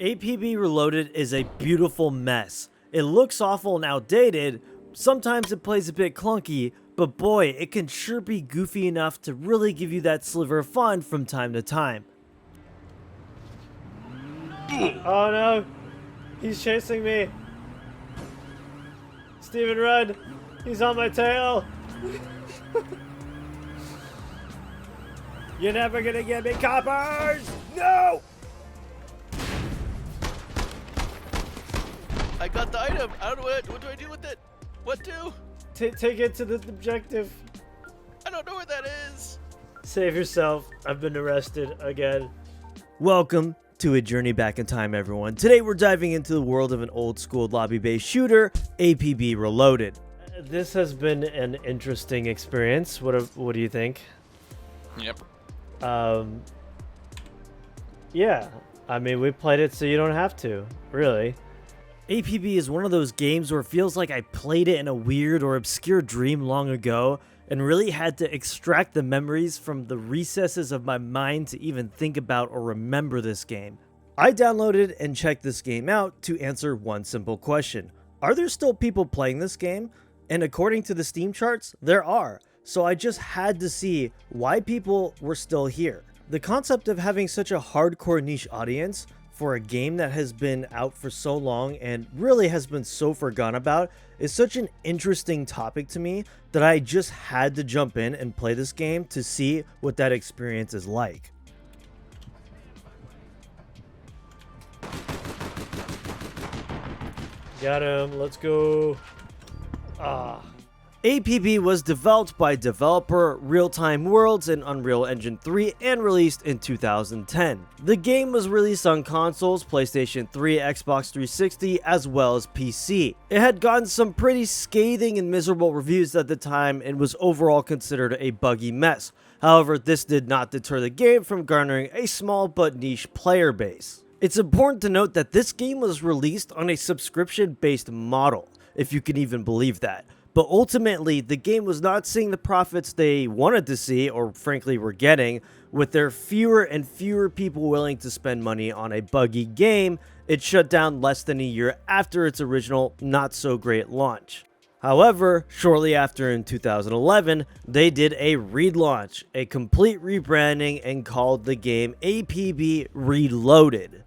APB Reloaded is a beautiful mess. It looks awful and outdated, sometimes it plays a bit clunky, but boy, it can sure be goofy enough to really give you that sliver of fun from time to time. Oh no! He's chasing me! Steven, run! He's on my tail! You're never gonna get me, coppers! No! I got the item. I don't know what do I do with it? What do? Take it to the objective. I don't know where that is. Save yourself. I've been arrested again. Welcome to A Journey Back in Time, everyone. Today we're diving into the world of an old school lobby-based shooter, APB Reloaded. This has been an interesting experience. What do you think? Yep. Yeah. I mean, we played it so you don't have to, really. APB is one of those games where it feels like I played it in a weird or obscure dream long ago and really had to extract the memories from the recesses of my mind to even think about or remember this game. I downloaded and checked this game out to answer one simple question. Are there still people playing this game? And according to the Steam charts, there are. So I just had to see why people were still here. The concept of having such a hardcore niche audience for a game that has been out for so long and really has been so forgotten about is such an interesting topic to me that I just had to jump in and play this game to see what that experience is like. Got him, let's go. APB was developed by developer Real Time Worlds in Unreal Engine 3 and released in 2010. The game was released on consoles, PlayStation 3, Xbox 360, as well as PC. It had gotten some pretty scathing and miserable reviews at the time and was overall considered a buggy mess. However, this did not deter the game from garnering a small but niche player base. It's important to note that this game was released on a subscription-based model, if you can even believe that. But ultimately, the game was not seeing the profits they wanted to see, or frankly were getting. With their fewer and fewer people willing to spend money on a buggy game, it shut down less than a year after its original not-so-great launch. However, shortly after in 2011, they did a relaunch, a complete rebranding, and called the game APB Reloaded.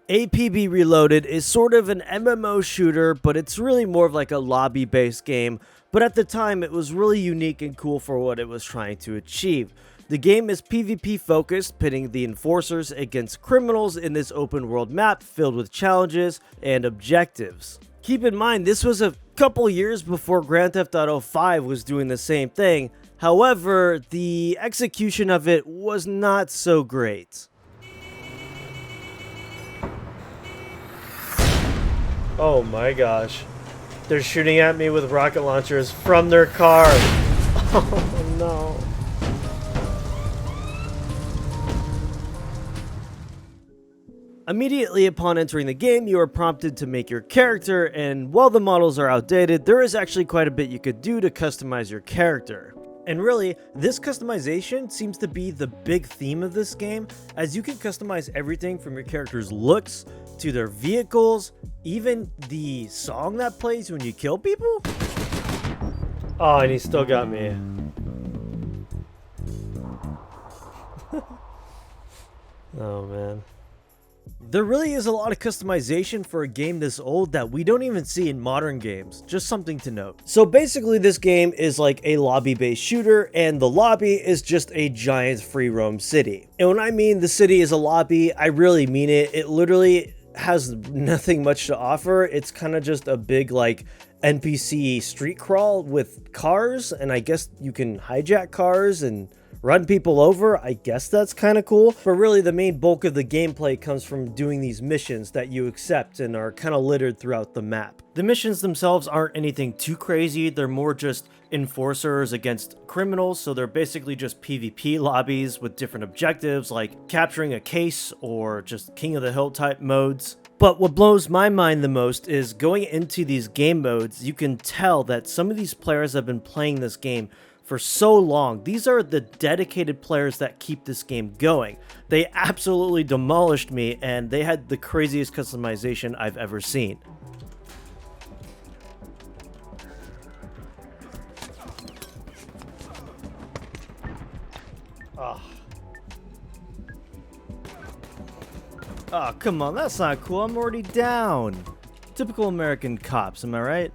APB Reloaded is sort of an MMO shooter, but it's really more of like a lobby-based game, but at the time it was really unique and cool for what it was trying to achieve. The game is PvP focused, pitting the enforcers against criminals in this open world map filled with challenges and objectives. Keep in mind, this was a couple years before Grand Theft Auto 5 was doing the same thing. However, the execution of it was not so great. Oh my gosh. They're shooting at me with rocket launchers from their car. Oh no. Immediately upon entering the game, you are prompted to make your character, and while the models are outdated, there is actually quite a bit you could do to customize your character. And really, this customization seems to be the big theme of this game, as you can customize everything from your character's looks to their vehicles, even the song that plays when you kill people. Oh, and he still got me. Oh man. There really is a lot of customization for a game this old that we don't even see in modern games, just something to note. So basically this game is like a lobby-based shooter, and the lobby is just a giant free roam city. And when I mean the city is a lobby, I really mean it. It literally has nothing much to offer. It's kind of just a big like NPC street crawl with cars, and I guess you can hijack cars and run people over. I guess that's kind of cool. But really the main bulk of the gameplay comes from doing these missions that you accept and are kind of littered throughout the map. The missions themselves aren't anything too crazy. They're more just enforcers against criminals, so they're basically just PvP lobbies with different objectives like capturing a case or just King of the Hill type modes. But what blows my mind the most is going into these game modes, you can tell that some of these players have been playing this game for so long. These are the dedicated players that keep this game going. They absolutely demolished me, and they had the craziest customization I've ever seen. Oh, come on, that's not cool. I'm already down. Typical American cops, am I right?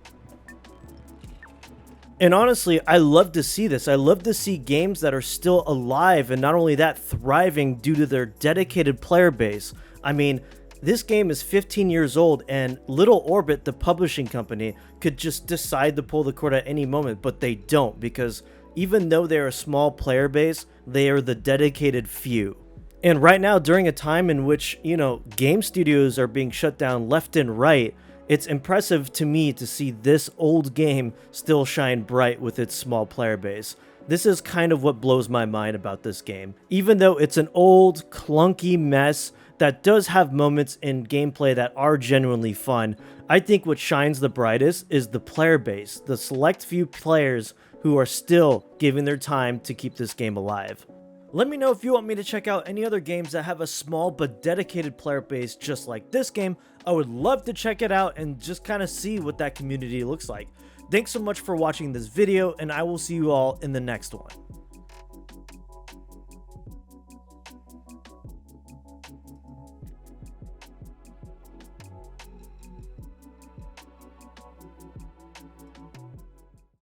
And honestly, I love to see this. I love to see games that are still alive, and not only that, thriving due to their dedicated player base. I mean, this game is 15 years old, and Little Orbit, the publishing company, could just decide to pull the cord at any moment, but they don't, because even though they're a small player base, they are the dedicated few. And right now, during a time in which, game studios are being shut down left and right, it's impressive to me to see this old game still shine bright with its small player base. This is kind of what blows my mind about this game. Even though it's an old, clunky mess that does have moments in gameplay that are genuinely fun, I think what shines the brightest is the player base, the select few players who are still giving their time to keep this game alive. Let me know if you want me to check out any other games that have a small but dedicated player base just like this game. I would love to check it out and just kind of see what that community looks like. Thanks so much for watching this video, and I will see you all in the next one.